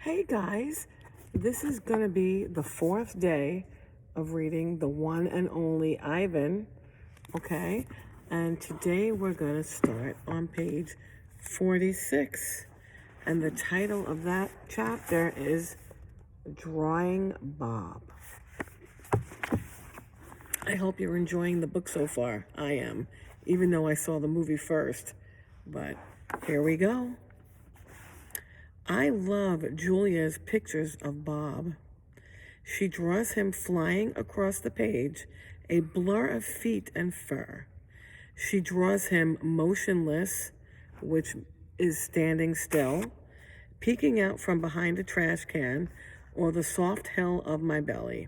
Hey guys, this is going to be the fourth day of reading the one and only Ivan, okay? And today we're going to start on page 46. And the title of that chapter is Drawing Bob. I hope you're enjoying the book so far. I am, even though I saw the movie first. But here we go. I love Julia's pictures of Bob. She draws him flying across the page, a blur of feet and fur. She draws him motionless, which is standing still, peeking out from behind a trash can or the soft hill of my belly.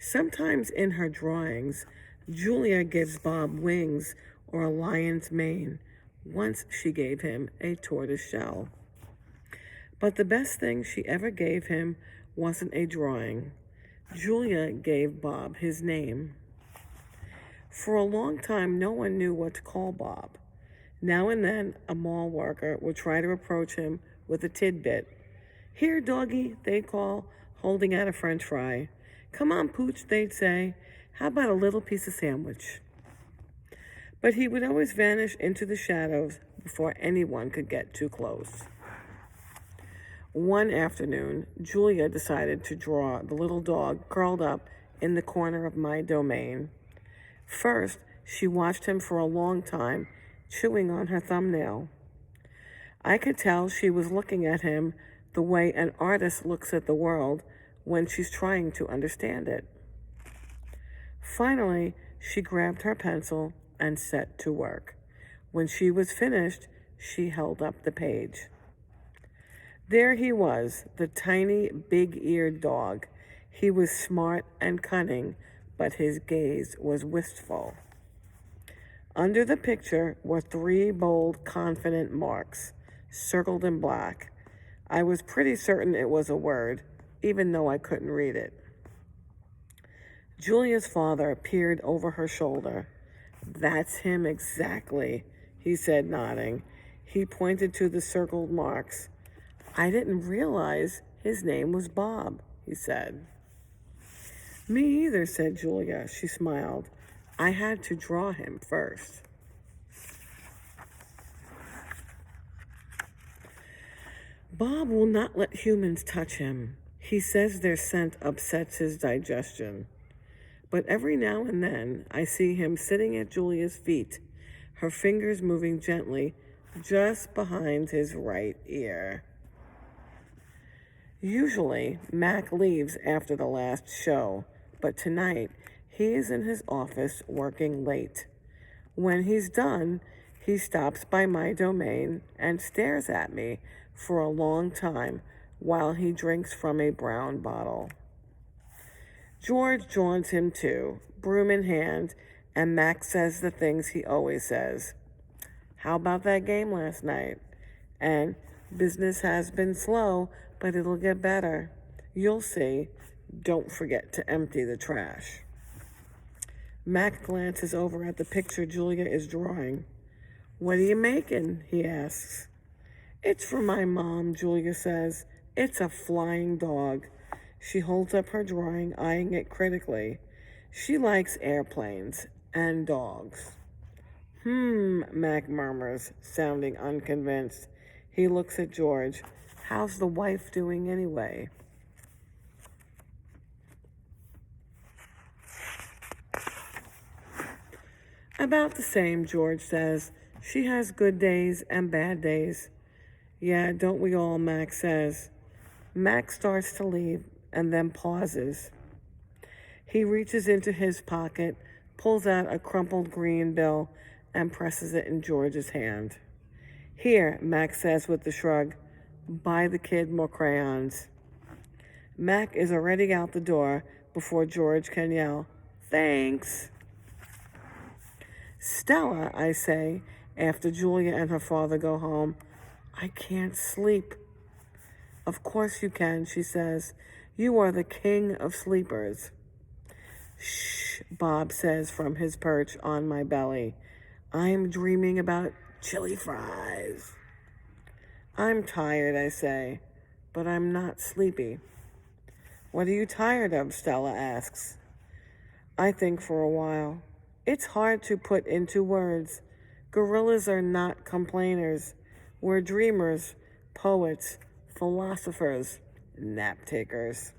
Sometimes in her drawings, Julia gives Bob wings or a lion's mane. Once she gave him a tortoise shell. But the best thing she ever gave him wasn't a drawing. Julia gave Bob his name. For a long time, no one knew what to call Bob. Now and then, a mall worker would try to approach him with a tidbit. "Here, doggy," they'd call, holding out a French fry. "Come on, Pooch," they'd say. "How about a little piece of sandwich?" But he would always vanish into the shadows before anyone could get too close. One afternoon, Julia decided to draw the little dog curled up in the corner of my domain. First, she watched him for a long time, chewing on her thumbnail. I could tell she was looking at him the way an artist looks at the world when she's trying to understand it. Finally, she grabbed her pencil and set to work. When she was finished, she held up the page. There he was, the tiny, big-eared dog. He was smart and cunning, but his gaze was wistful. Under the picture were 3 bold, confident marks, circled in black. I was pretty certain it was a word, even though I couldn't read it. Julia's father peered over her shoulder. "That's him exactly," he said, nodding. He pointed to the circled marks. "I didn't realize his name was Bob," he said. "Me either," said Julia. She smiled. "I had to draw him first." Bob will not let humans touch him. He says their scent upsets his digestion. But every now and then, I see him sitting at Julia's feet, her fingers moving gently just behind his right ear. Usually, Mac leaves after the last show, but tonight he is in his office working late. When he's done, he stops by my domain and stares at me for a long time while he drinks from a brown bottle. George joins him too, broom in hand, and Mac says the things he always says. "How about that game last night?" And "Business has been slow, but it'll get better. You'll see. Don't forget to empty the trash." Mac glances over at the picture Julia is drawing. "What are you making?" he asks. "It's for my mom," Julia says. "It's a flying dog." She holds up her drawing, eyeing it critically. She likes airplanes and dogs. Mac murmurs, sounding unconvinced. He looks at George. "How's the wife doing anyway?" "About the same," George says. "She has good days and bad days." "Yeah, don't we all?" Mac says. Mac starts to leave and then pauses. He reaches into his pocket, pulls out a crumpled green bill, and presses it in George's hand. "Here," Mac says with a shrug. "Buy the kid more crayons." Mac is already out the door before George can yell, "Thanks." "Stella," I say, after Julia and her father go home, "I can't sleep." "Of course you can," she says. "You are the king of sleepers." "Shh," Bob says from his perch on my belly. "I'm dreaming about chili fries." "I'm tired," I say. but I'm not sleepy. What are you tired of? Stella asks. I think for a while. It's hard to put into words. Gorillas are not complainers. We're dreamers, poets, philosophers, nap takers.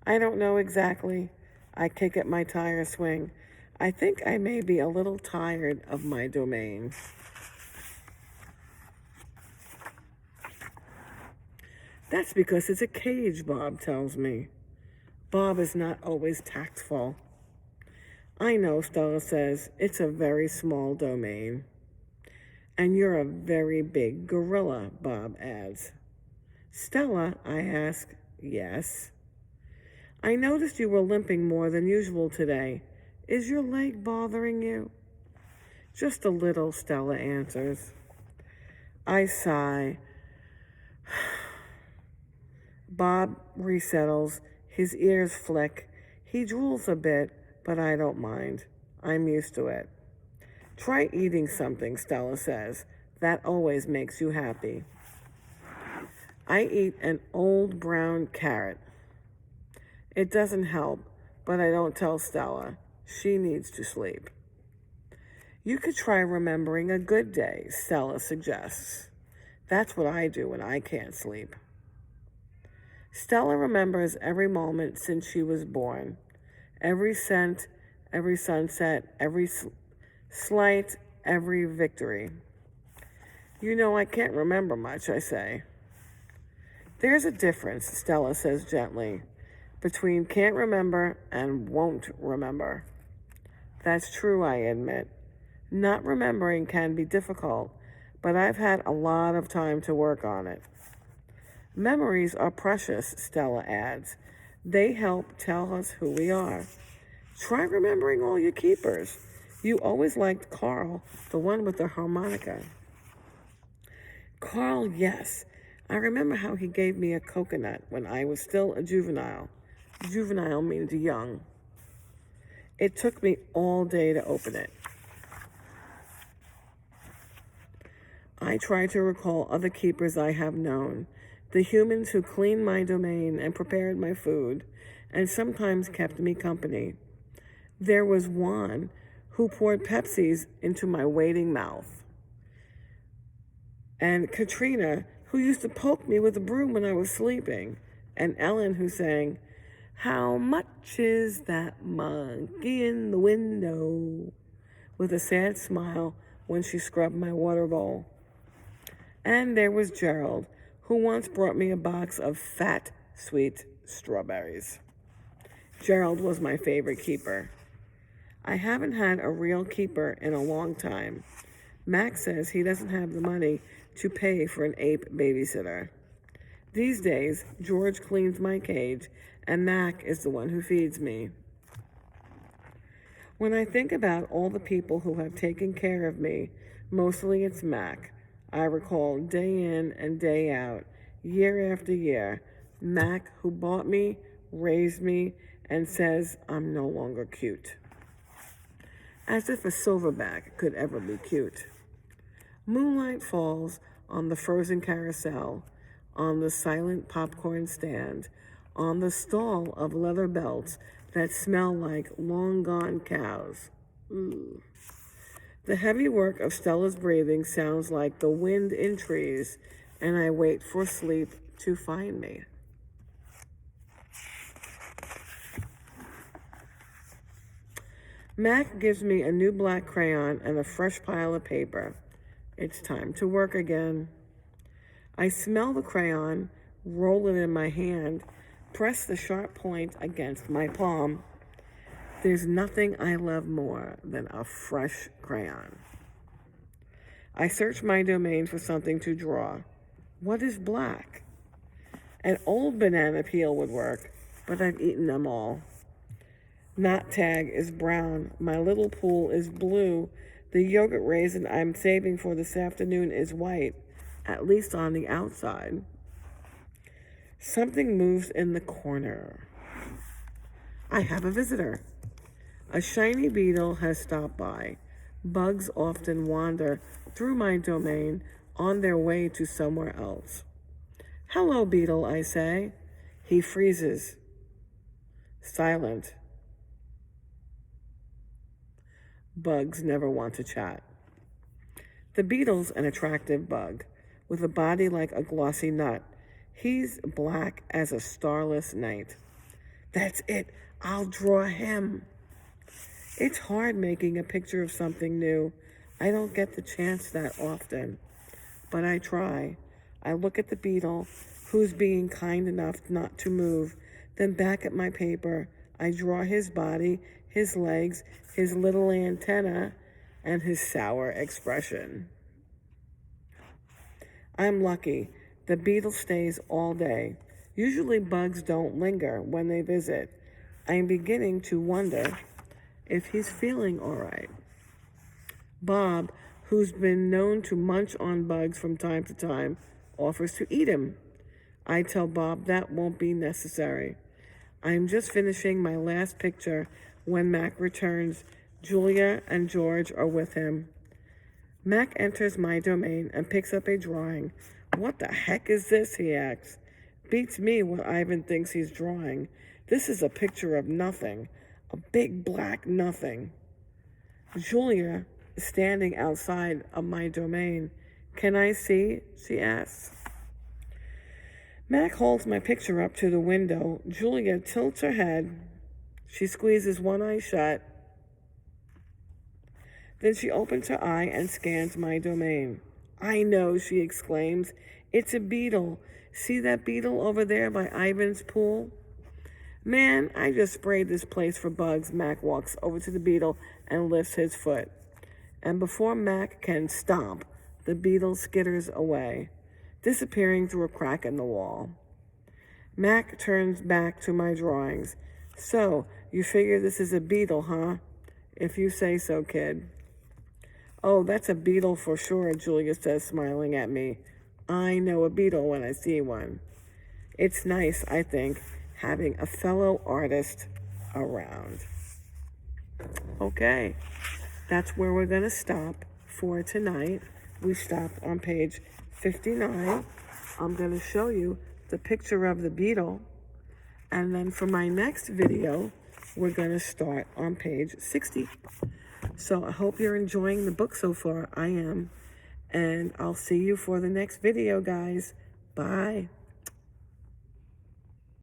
I don't know exactly. I kick at my tire swing. I think I may be a little tired of my domain. That's because it's a cage, Bob tells me. Bob is not always tactful. I know, Stella says, it's a very small domain. And you're a very big gorilla, Bob adds. Stella, I ask, yes. I noticed you were limping more than usual today. Is your leg bothering you? Just a little, Stella answers. I sigh. Bob resettles. His ears flick. He drools a bit, but I don't mind. I'm used to it. Try eating something, Stella says. That always makes you happy. I eat an old brown carrot. It doesn't help, but I don't tell Stella. She needs to sleep. You could try remembering a good day, Stella suggests. That's what I do when I can't sleep. Stella remembers every moment since she was born. Every scent, every sunset, every slight, every victory. You know, I can't remember much, I say. There's a difference, Stella says gently, between can't remember and won't remember. That's true, I admit. Not remembering can be difficult, but I've had a lot of time to work on it. Memories are precious, Stella adds. They help tell us who we are. Try remembering all your keepers. You always liked Carl, the one with the harmonica. Carl, yes. I remember how he gave me a coconut when I was still a juvenile. Juvenile means young. It took me all day to open it. I try to recall other keepers I have known, the humans who cleaned my domain and prepared my food, and sometimes kept me company. There was Juan, who poured Pepsis into my waiting mouth, and Katrina, who used to poke me with a broom when I was sleeping, and Ellen, who sang, "How much is that monkey in the window?" with a sad smile when she scrubbed my water bowl. And there was Gerald, who once brought me a box of fat, sweet strawberries. Gerald was my favorite keeper. I haven't had a real keeper in a long time. Max says he doesn't have the money to pay for an ape babysitter. These days, George cleans my cage, and Mac is the one who feeds me. When I think about all the people who have taken care of me, mostly it's Mac. I recall day in and day out, year after year, Mac who bought me, raised me, and says I'm no longer cute. As if a silverback could ever be cute. Moonlight falls on the frozen carousel, on the silent popcorn stand, on the stall of leather belts that smell like long-gone cows. Ooh. The heavy work of Stella's breathing sounds like the wind in trees, and I wait for sleep to find me. Mac gives me a new black crayon and a fresh pile of paper. It's time to work again. I smell the crayon, roll it in my hand, press the sharp point against my palm. There's nothing I love more than a fresh crayon. I search my domain for something to draw. What is black? An old banana peel would work, but I've eaten them all. Knot tag is brown. My little pool is blue. The yogurt raisin I'm saving for this afternoon is white, at least on the outside. Something moves in the corner. I have a visitor. A shiny beetle has stopped by. Bugs often wander through my domain on their way to somewhere else. Hello, beetle, I say. He freezes, silent. Bugs never want to chat. The beetle's an attractive bug, with a body like a glossy nut. He's black as a starless night. That's it, I'll draw him. It's hard making a picture of something new. I don't get the chance that often, but I try. I look at the beetle, who's being kind enough not to move, then back at my paper. I draw his body, his legs, his little antenna, and his sour expression. I'm lucky. The beetle stays all day. Usually bugs don't linger when they visit. I'm beginning to wonder if he's feeling all right. Bob, who's been known to munch on bugs from time to time, offers to eat him. I tell Bob that won't be necessary. I'm just finishing my last picture when Mac returns. Julia and George are with him. Mac enters my domain and picks up a drawing. What the heck is this, he asks. Beats me what Ivan thinks he's drawing. This is a picture of nothing. A big black nothing. Julia is standing outside of my domain. Can I see? She asks. Mac holds my picture up to the window. Julia tilts her head. She squeezes one eye shut. Then she opens her eye and scans my domain. I know, she exclaims. It's a beetle. See that beetle over there by Ivan's pool? Man, I just sprayed this place for bugs. Mac walks over to the beetle and lifts his foot. And before Mac can stomp, the beetle skitters away, disappearing through a crack in the wall. Mac turns back to my drawings. So, you figure this is a beetle, huh? If you say so, kid. Oh, that's a beetle for sure, Julia says, smiling at me. I know a beetle when I see one. It's nice, I think, having a fellow artist around. Okay, that's where we're going to stop for tonight. We stopped on page 59. I'm going to show you the picture of the beetle. And then for my next video, we're going to start on page 60. So I hope you're enjoying the book so far. I am. And I'll see you for the next video, guys. Bye.